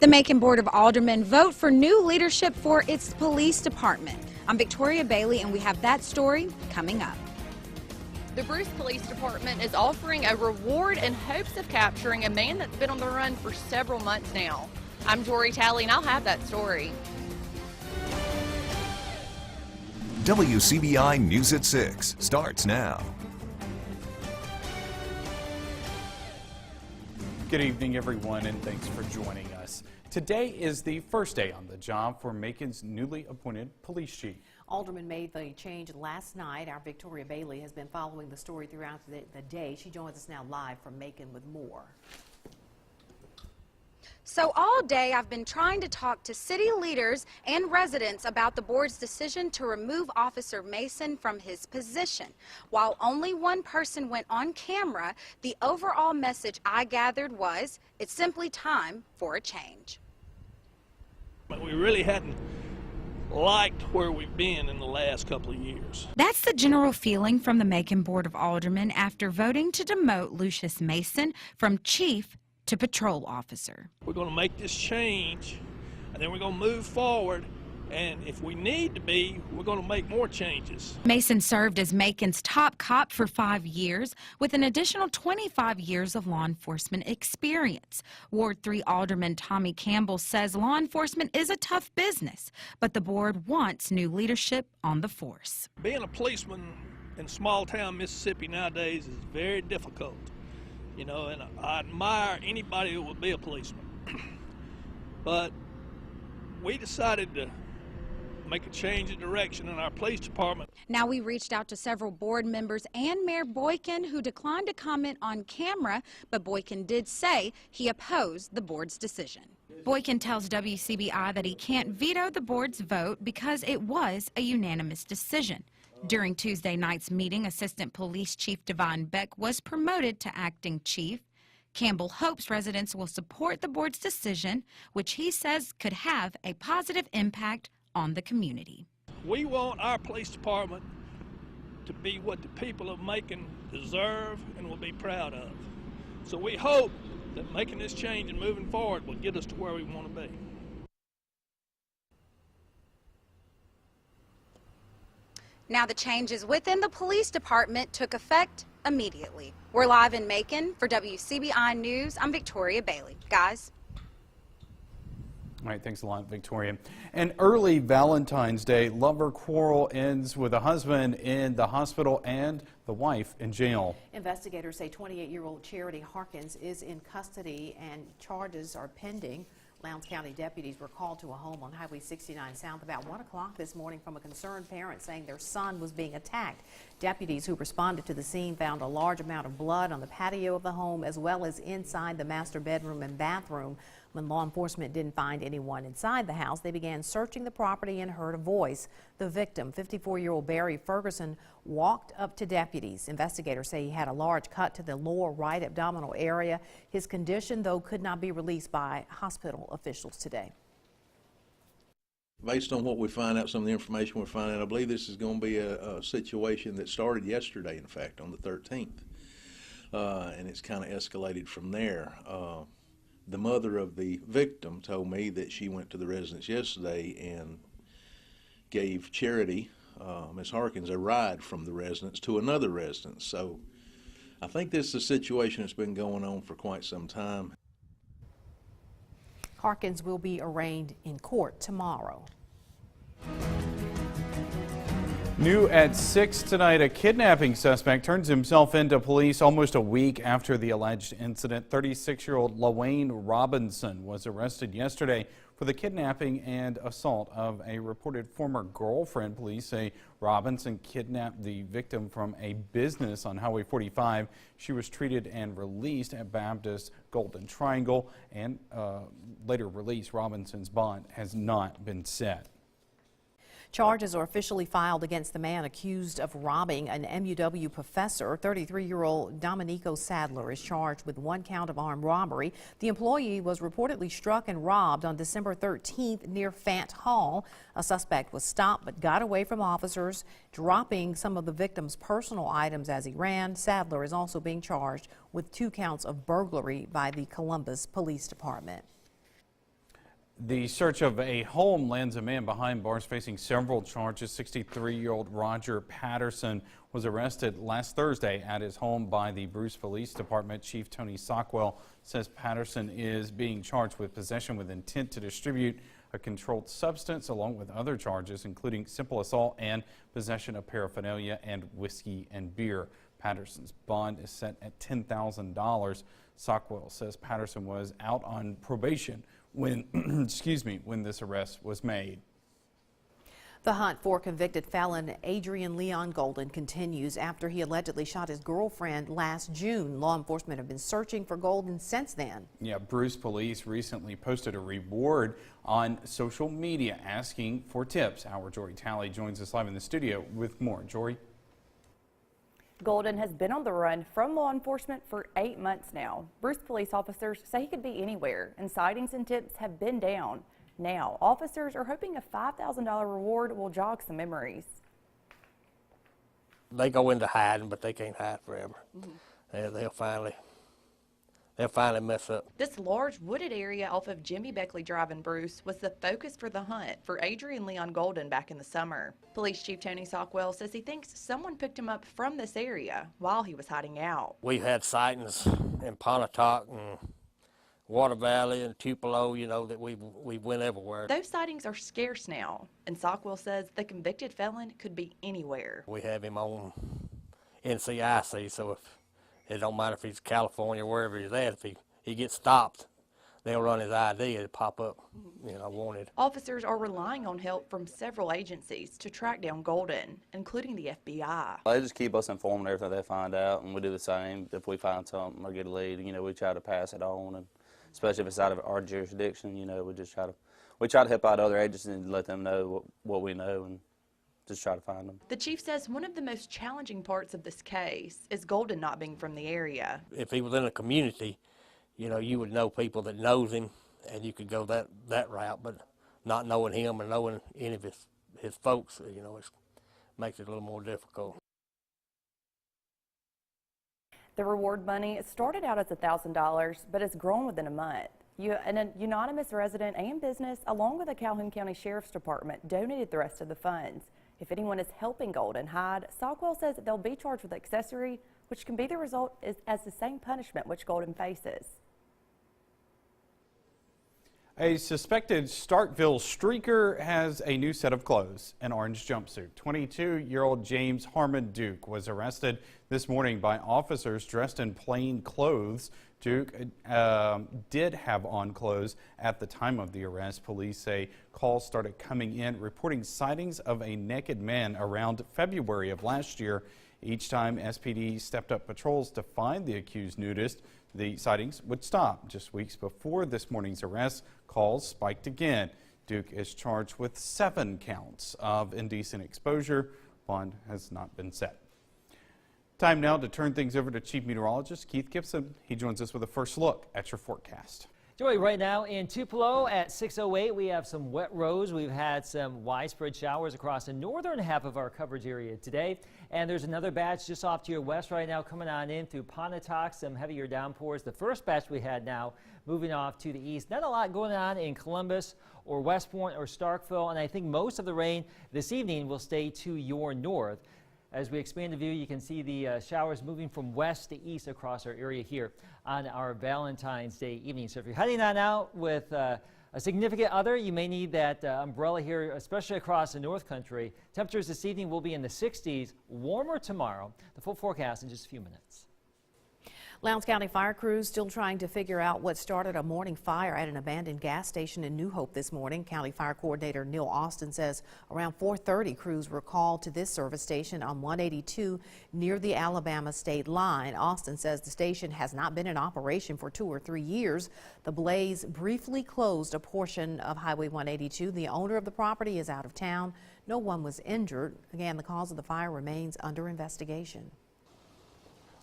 The Macon Board of Aldermen vote for new leadership for its police department. I'm Victoria Bailey, and we have that story coming up. The Bruce Police Department is offering a reward in hopes of capturing a man that's been on the run for several months now. I'm Tori Talley, and I'll have that story. WCBI News at 6 starts now. Good evening, everyone, and thanks for joining us. Today is the first day on the job for Macon's newly appointed police chief. Alderman made the change last night. Our Victoria Bailey has been following the story throughout the day. She joins us now live from Macon with more. So all day I've been trying to talk to city leaders and residents about the board's decision to remove Officer Mason from his position. While only one person went on camera, the overall message I gathered was, it's simply time for a change. But we really hadn't liked where we've been in the last couple of years. That's the general feeling from the Macon Board of Aldermen after voting to demote Lucius Mason from chief to patrol officer. We're going to make this change, and then we're going to move forward, and if we need to be, we're going to make more changes. Mason served as Macon's top cop for 5 years with an additional 25 years of law enforcement experience. Ward 3 Alderman Tommy Campbell says law enforcement is a tough business, but the board wants new leadership on the force. Being a policeman in small town Mississippi nowadays is very difficult. You know, and I admire anybody who would be a policeman. But we decided to make a change of direction in our police department. Now, we reached out to several board members and Mayor Boykin, who declined to comment on camera, but Boykin did say he opposed the board's decision. Boykin tells WCBI that he can't veto the board's vote because it was a unanimous decision. During Tuesday night's meeting, Assistant Police Chief Devon Beck was promoted to acting chief. Campbell hopes residents will support the board's decision, which he says could have a positive impact on the community. We want our police department to be what the people of Macon deserve and will be proud of. So we hope that making this change and moving forward will get us to where we want to be. Now, the changes within the police department took effect immediately. We're live in Macon for WCBI News. I'm Victoria Bailey. Guys. All right, thanks a lot, Victoria. An early Valentine's Day lover quarrel ends with a husband in the hospital and the wife in jail. Investigators say 28-year-old Charity Harkins is in custody and charges are pending. Lowndes County deputies were called to a home on Highway 69 South about 1 o'clock this morning from a concerned parent saying their son was being attacked. Deputies who responded to the scene found a large amount of blood on the patio of the home as well as inside the master bedroom and bathroom. When law enforcement didn't find anyone inside the house, they began searching the property and heard a voice. The victim, 54-year-old Barry Ferguson, walked up to deputies. Investigators say he had a large cut to the lower right abdominal area. His condition, though, could not be released by hospital officials today. Based on what we find out, some of the information we're finding out, I believe this is going to be a situation that started yesterday, in fact, on the 13th. And it's kind of escalated from there. The mother of the victim told me that she went to the residence yesterday and gave Charity, Ms. Harkins, a ride from the residence to another residence. So I think this is a situation that's been going on for quite some time. Harkins will be arraigned in court tomorrow. New at 6 tonight, a kidnapping suspect turns himself into police almost a week after the alleged incident. 36-year-old LaWayne Robinson was arrested yesterday for the kidnapping and assault of a reported former girlfriend. Police say Robinson kidnapped the victim from a business on Highway 45. She was treated and released at Baptist Golden Triangle and later released. Robinson's bond has not been set. Charges are officially filed against the man accused of robbing an MUW professor. 33-year-old Domenico Sadler is charged with 1 count of armed robbery. The employee was reportedly struck and robbed on December 13th near Fant Hall. A suspect was stopped but got away from officers, dropping some of the victim's personal items as he ran. Sadler is also being charged with 2 counts of burglary by the Columbus Police Department. The search of a home lands a man behind bars facing several charges. 63-year-old Roger Patterson was arrested last Thursday at his home by the Bruce Police Department. Chief Tony Sockwell says Patterson is being charged with possession with intent to distribute a controlled substance, along with other charges, including simple assault and possession of paraphernalia and whiskey and beer. Patterson's bond is set at $10,000. Sockwell says Patterson was out on probation when, when this arrest was made. The hunt for convicted felon Adrian Leon Golden continues after he allegedly shot his girlfriend last June. Law enforcement have been searching for Golden since then. Yeah, Bruce Police recently posted a reward on social media asking for tips. Our Jory Talley joins us live in the studio with more. Jory? Golden has been on the run from law enforcement for 8 months now. Bruce police officers say he could be anywhere, and sightings and tips have been down. Now, officers are hoping a $5,000 reward will jog some memories. They go into hiding, but they can't hide forever. They'll finally mess up. This large wooded area off of Jimmy Beckley Drive in Bruce was the focus for the hunt for Adrian Leon Golden back in the summer. Police Chief Tony Sockwell says he thinks someone picked him up from this area while he was hiding out. We've had sightings in Pontotoc and Water Valley and Tupelo, you know, that we went everywhere. Those sightings are scarce now, and Sockwell says the convicted felon could be anywhere. We have him on NCIC, so if it don't matter if he's California or wherever he's at, if he gets stopped, they'll run his ID and pop up, you know, wanted. Officers are relying on help from several agencies to track down Golden, including the FBI. They just keep us informed of everything they find out, and we do the same. If we find something or get a lead, you know, we try to pass it on, and especially if it's out of our jurisdiction, you know, we try to help out other agencies and let them know what we know and just try to find them. The chief says one of the most challenging parts of this case is Golden not being from the area. If he was in a community, you know, you would know people that knows him, and you could go that route, but not knowing him or knowing any of his folks, you know, it makes it a little more difficult. The reward money started out as $1,000, but it's grown within a month. An unanimous resident and business, along with the Calhoun County Sheriff's Department, donated the rest of the funds. If anyone is helping Golden hide, Sockwell says that they'll be charged with accessory, which can be the result as the same punishment which Golden faces. A suspected Starkville streaker has a new set of clothes, an orange jumpsuit. 22-year-old James Harmon Duke was arrested this morning by officers dressed in plain clothes. Duke did have on clothes at the time of the arrest. Police say calls started coming in reporting sightings of a naked man around February of last year. Each time SPD stepped up patrols to find the accused nudist, the sightings would stop. Just weeks before this morning's arrest, calls spiked again. Duke is charged with 7 counts of indecent exposure. Bond has not been set. Time now to turn things over to Chief Meteorologist Keith Gibson. He joins us with a first look at your forecast. Joey, right now in Tupelo at 6:08, we have some wet roads. We've had some widespread showers across the northern half of our coverage area today. And there's another batch just off to your west right now coming on in through Pontotoc, some heavier downpours. The first batch we had now moving off to the east. Not a lot going on in Columbus or West Point or Starkville. And I think most of the rain this evening will stay to your north. As we expand the view, you can see the showers moving from west to east across our area here on our Valentine's Day evening. So if you're heading on out with a significant other, you may need that umbrella here, especially across the North Country. Temperatures this evening will be in the 60s, warmer tomorrow. The full forecast in just a few minutes. Lowndes County fire crews still trying to figure out what started a morning fire at an abandoned gas station in New Hope this morning. County Fire Coordinator Neil Austin says around 4:30 crews were called to this service station on 182 near the Alabama state line. Austin says the station has not been in operation for 2 or 3 years. The blaze briefly closed a portion of Highway 182. The owner of the property is out of town. No one was injured. Again, the cause of the fire remains under investigation.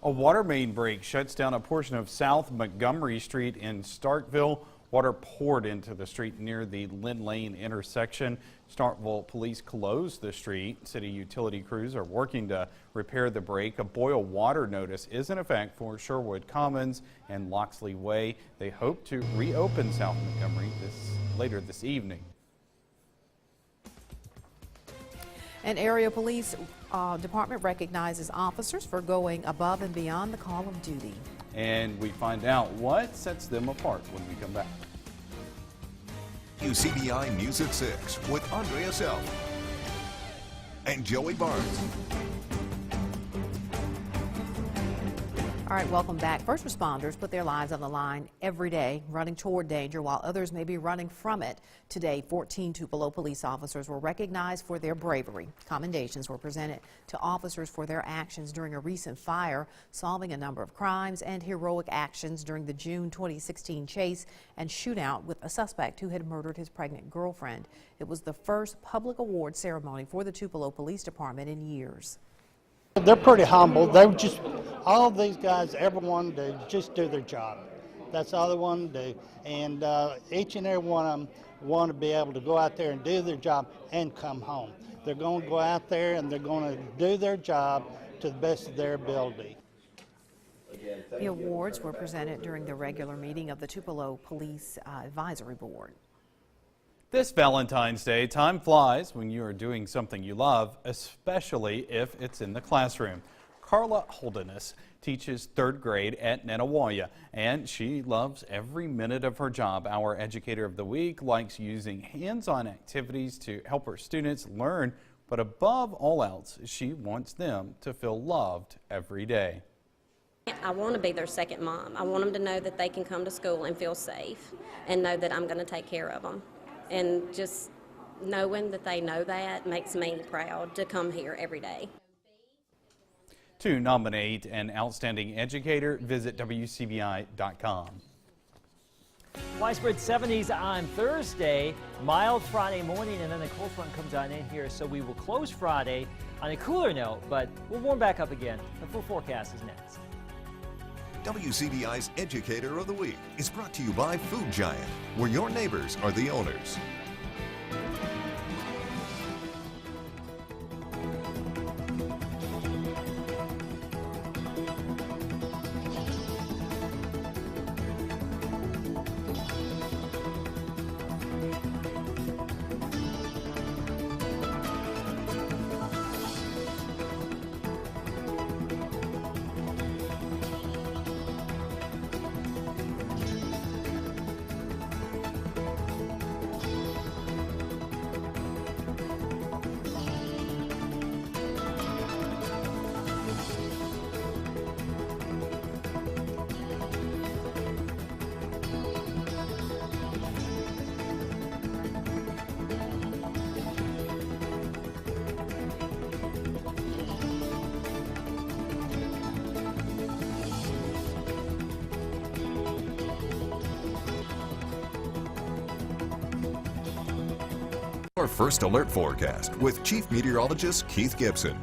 A water main break shuts down a portion of South Montgomery Street in Starkville. Water poured into the street near the Lynn Lane intersection. Starkville police closed the street. City utility crews are working to repair the break. A boil water notice is in effect for Sherwood Commons and Loxley Way. They hope to reopen South Montgomery this later this evening. An area police department recognizes officers for going above and beyond the call of duty. And we find out what sets them apart when we come back. WCBI News at 6 with Andrea Self and Joey Barnes. All right, welcome back. First responders put their lives on the line every day, running toward danger while others may be running from it. Today, 14 Tupelo police officers were recognized for their bravery. Commendations were presented to officers for their actions during a recent fire, solving a number of crimes, and heroic actions during the June 2016 chase and shootout with a suspect who had murdered his pregnant girlfriend. It was the first public award ceremony for the Tupelo Police Department in years. They're pretty humble. They're just, all of these guys ever wanted to just do their job. That's all they want to do. And each and every one of them want to be able to go out there and do their job and come home. They're going to go out there and they're going to do their job to the best of their ability. The awards were presented during the regular meeting of the Tupelo Police Advisory Board. This Valentine's Day, time flies when you are doing something you love, especially if it's in the classroom. Carla Holderness teaches 3rd grade at Netawaya, and she loves every minute of her job. Our Educator of the Week likes using hands-on activities to help her students learn, but above all else, she wants them to feel loved every day. I want to be their second mom. I want them to know that they can come to school and feel safe and know that I'm going to take care of them. And just knowing that they know that makes me proud to come here every day. To nominate an outstanding educator, visit WCBI.com. Widespread 70s on Thursday, mild Friday morning, and then the cold front comes on in here, so we will close Friday on a cooler note, but we'll warm back up again. The full forecast is next. WCBI's Educator of the Week is brought to you by Food Giant, where your neighbors are the owners. Our first alert forecast with Chief Meteorologist Keith Gibson.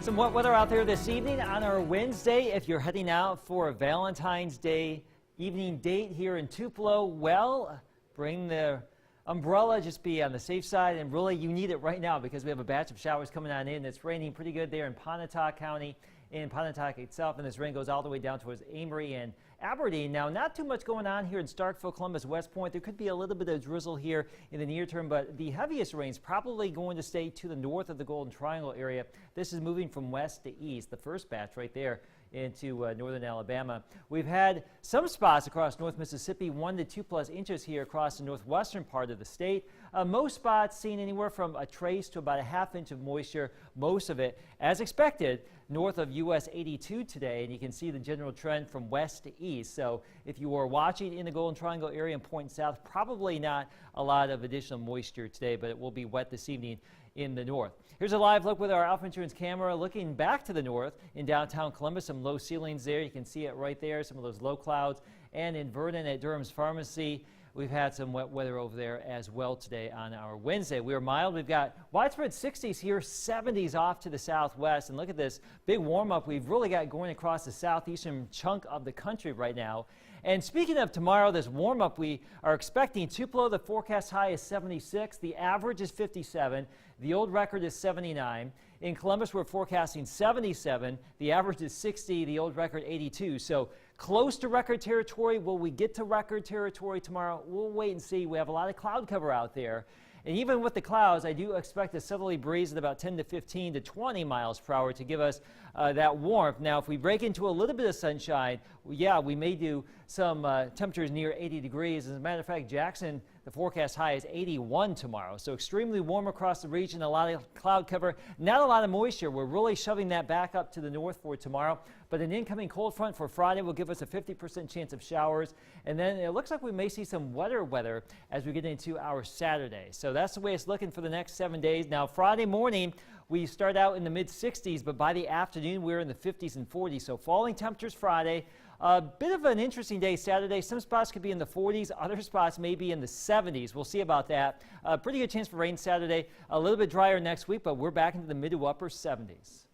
Some wet weather out there this evening on our Wednesday. If you're heading out for a Valentine's Day evening date here in Tupelo, well, bring the umbrella, just be on the safe side, and really you need it right now because we have a batch of showers coming on in. It's raining pretty good there in Pontotoc County, in Pontotoc itself, and this rain goes all the way down towards Amory and Aberdeen. Now, not too much going on here in Starkville, Columbus, West Point. There could be a little bit of drizzle here in the near term, but the heaviest rain's probably going to stay to the north of the Golden Triangle area. This is moving from west to east, the first batch right there into northern Alabama. We've had some spots across North Mississippi, 1 to 2+ inches here across the northwestern part of the state. Most spots seeing anywhere from a trace to about a ½ inch of moisture, most of it, as expected, north of US 82 today, and you can see the general trend from west to east. So if you were watching in the Golden Triangle area and pointing south, probably not a lot of additional moisture today, but it will be wet this evening in the north. Here's a live look with our Alpha Insurance camera looking back to the north in downtown Columbus. Some low ceilings there. You can see it right there, some of those low clouds. And in Vernon at Durham's Pharmacy, we've had some wet weather over there as well today on our Wednesday. We are mild. We've got widespread 60s here, 70s off to the southwest. And look at this big warm up we've really got going across the southeastern chunk of the country right now. And speaking of tomorrow, this warm up we are expecting Tupelo, the forecast high is 76. The average is 57. The old record is 79. In Columbus, we're forecasting 77. The average is 60. The old record 82. So close to record territory. Will we get to record territory tomorrow? We'll wait and see. We have a lot of cloud cover out there. And even with the clouds, I do expect a southerly breeze at about 10 to 15 to 20 miles per hour to give us that warmth. Now, if we break into a little bit of sunshine, yeah, we may do some temperatures near 80 degrees. As a matter of fact, Jackson, the forecast high is 81 tomorrow. So extremely warm across the region, a lot of cloud cover, not a lot of moisture. We're really shoving that back up to the north for tomorrow. But an incoming cold front for Friday will give us a 50% chance of showers. And then it looks like we may see some wetter weather as we get into our Saturday. So that's the way it's looking for the next 7 days. Now, Friday morning, we start out in the mid-60s, but by the afternoon, we're in the 50s and 40s. So falling temperatures Friday. A bit of an interesting day Saturday. Some spots could be in the 40s. Other spots may be in the 70s. We'll see about that. Pretty good chance for rain Saturday. A little bit drier next week, but we're back into the mid to upper 70s.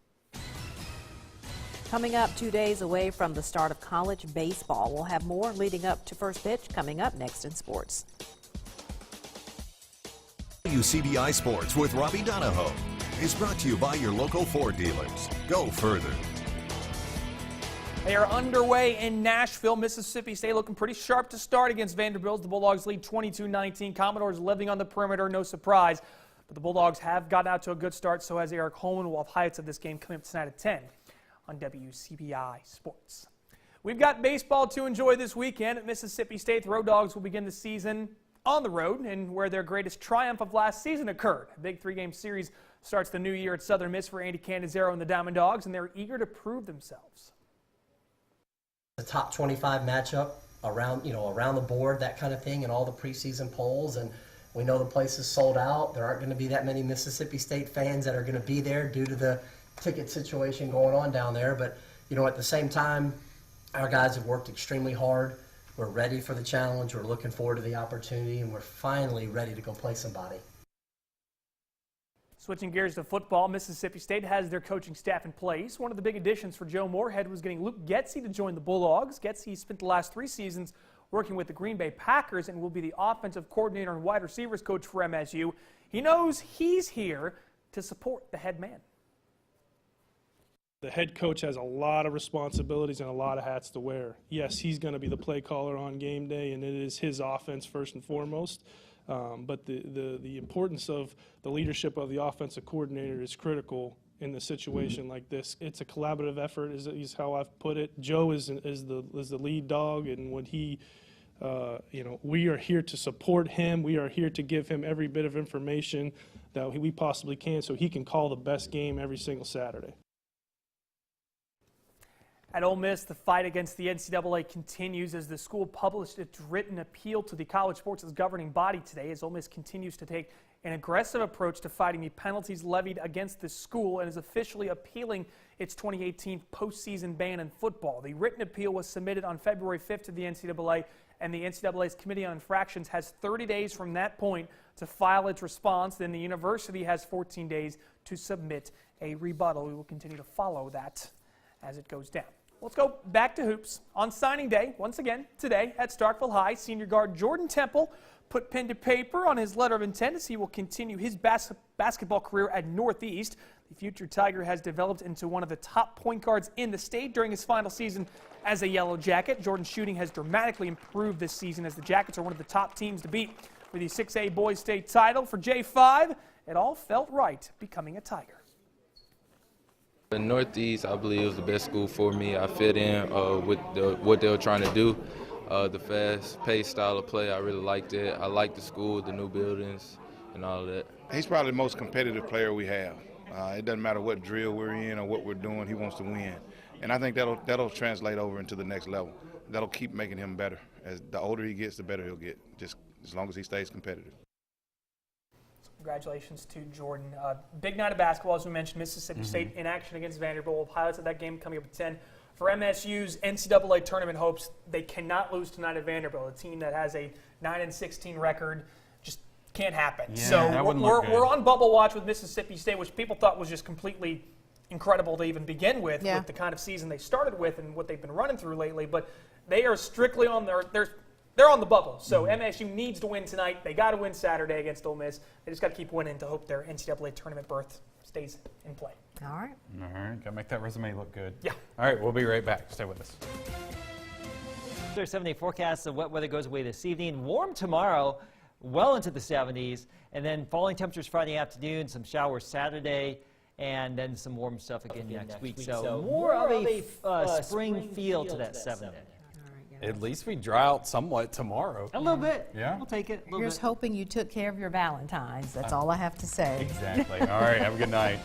Coming up 2 days away from the start of college baseball. We'll have more leading up to first pitch coming up next in sports. WCBI Sports with Robbie Donahoe is brought to you by your local Ford dealers. Go further. They are underway in Nashville. Mississippi State looking pretty sharp to start against Vanderbilt. The Bulldogs lead 22-19. Commodores living on the perimeter, no surprise. But the Bulldogs have gotten out to a good start, so has Eric Holman. We'll have highlights of this game coming up tonight at 10 on WCBI Sports. We've got baseball to enjoy this weekend at Mississippi State. The Road Dogs will begin the season on the road and where their greatest triumph of last season occurred. A big three-game series starts the new year at Southern Miss for Andy Cannizaro and the Diamond Dogs, and they're eager to prove themselves. The top 25 matchup around the board, that kind of thing, and all the preseason polls. And we know the place is sold out. There aren't going to be that many Mississippi State fans that are going to be there due to the ticket situation going on down there. But, at the same time, our guys have worked extremely hard. We're ready for the challenge. We're looking forward to the opportunity, and we're finally ready to go play somebody. Switching gears to football, Mississippi State has their coaching staff in place. One of the big additions for Joe Moorhead was getting Luke Getsy to join the Bulldogs. Getsy spent the last 3 seasons working with the Green Bay Packers and will be the offensive coordinator and wide receivers coach for MSU. He knows he's here to support the head man. The head coach has a lot of responsibilities and a lot of hats to wear. Yes, he's going to be the play caller on game day, and it is his offense first and foremost. But the importance of the leadership of the offensive coordinator is critical in the situation like this. It's a collaborative effort, is how I've put it. Joe is the lead dog, and when he, we are here to support him. We are here to give him every bit of information that we possibly can so he can call the best game every single Saturday. At Ole Miss, the fight against the NCAA continues as the school published its written appeal to the college sports' governing body today, as Ole Miss continues to take an aggressive approach to fighting the penalties levied against the school and is officially appealing its 2018 postseason ban in football. The written appeal was submitted on February 5th to the NCAA, and the NCAA's Committee on Infractions has 30 days from that point to file its response. Then the university has 14 days to submit a rebuttal. We will continue to follow that as it goes down. Let's go back to hoops. On signing day, once again, today at Starkville High, senior guard Jordan Temple put pen to paper on his letter of intent as he will continue his basketball career at Northeast. The future Tiger has developed into one of the top point guards in the state during his final season as a Yellow Jacket. Jordan's shooting has dramatically improved this season as the Jackets are one of the top teams to beat for the 6A boys state title. For J5, it all felt right becoming a Tiger. The Northeast, I believe, was the best school for me. I fit in with what they were trying to do. The fast-paced style of play, I really liked it. I liked the school, the new buildings, and all of that. He's probably the most competitive player we have. It doesn't matter what drill we're in or what we're doing, he wants to win. And I think that'll translate over into the next level. That'll keep making him better. As the older he gets, the better he'll get, just as long as he stays competitive. Congratulations to Jordan. Big night of basketball, as we mentioned. Mississippi State in action against Vanderbilt. We'll have highlights of that game coming up at 10. For MSU's NCAA tournament hopes, they cannot lose tonight at Vanderbilt, a team that has a 9-16 record. Just can't happen. Yeah, so we're on bubble watch with Mississippi State, which people thought was just completely incredible to even begin with the kind of season they started with and what they've been running through lately. But they are strictly on they're on the bubble, so MSU needs to win tonight. They got to win Saturday against Ole Miss. They just got to keep winning to hope their NCAA tournament berth stays in play. All right. All right, got to make that resume look good. Yeah. All right, we'll be right back. Stay with us. Our 7-day forecast of wet weather goes away this evening. Warm tomorrow, well into the 70s, and then falling temperatures Friday afternoon, some showers Saturday, and then some warm stuff again next week. So more of a spring feel to that 7-day. At least we dry out somewhat tomorrow. A little bit. Yeah. We'll take it. Here's hoping you took care of your Valentines. That's all I have to say. Exactly. All right. Have a good night.